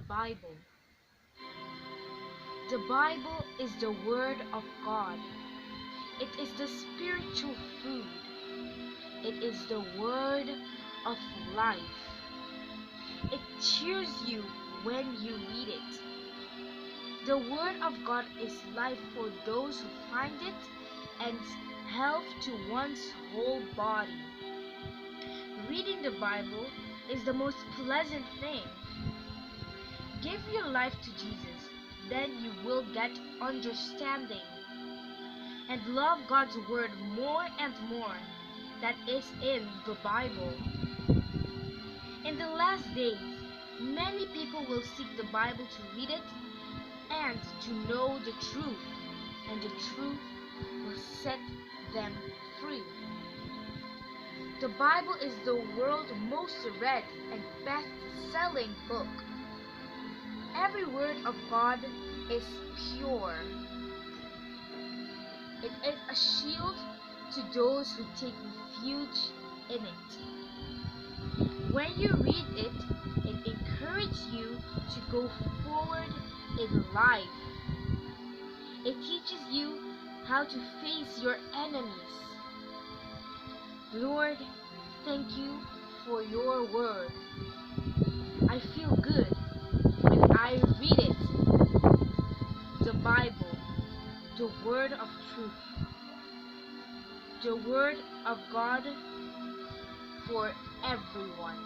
Bible. The Bible is the Word of God. It is the spiritual food. It is the Word of life. It cheers you when you read it. The Word of God is life for those who find it and health to one's whole body. Reading the Bible is the most pleasant thing. Give your life to Jesus, then you will get understanding and love God's Word more and more that is in the Bible. In the last days, many people will seek the Bible to read it and to know the truth, and the truth will set them free. The Bible is the world's most read and best-selling book. Every word of God is pure. It is a shield to those who take refuge in it. When you read it, it encourages you to go forward in life. It teaches you how to face your enemies. Lord, thank you for your word. I feel good when I read it. The Bible, the word of truth, the word of God for everyone.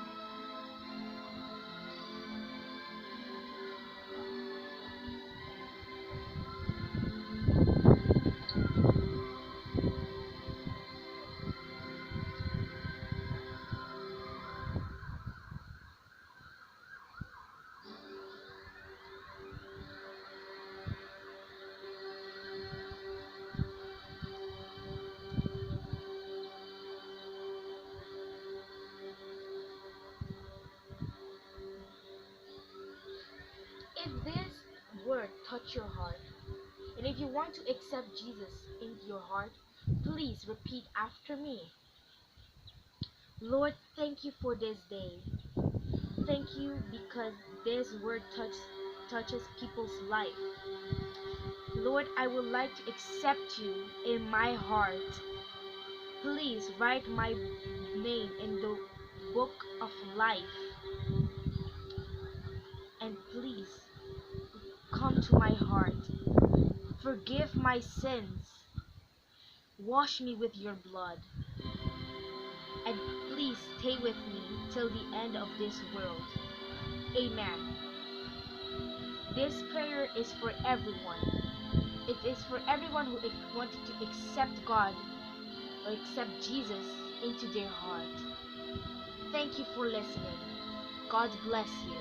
If this word touch your heart, and if you want to accept Jesus into your heart, please repeat after me. Lord, thank you for this day. Thank you because this word touches people's life. Lord, I would like to accept you in my heart. Please write my name in the book of life. And please come to my heart. Forgive my sins. Wash me with your blood. And please stay with me till the end of this world. Amen. This prayer is for everyone. It is for everyone who wanted to accept God or accept Jesus into their heart. Thank you for listening. God bless you.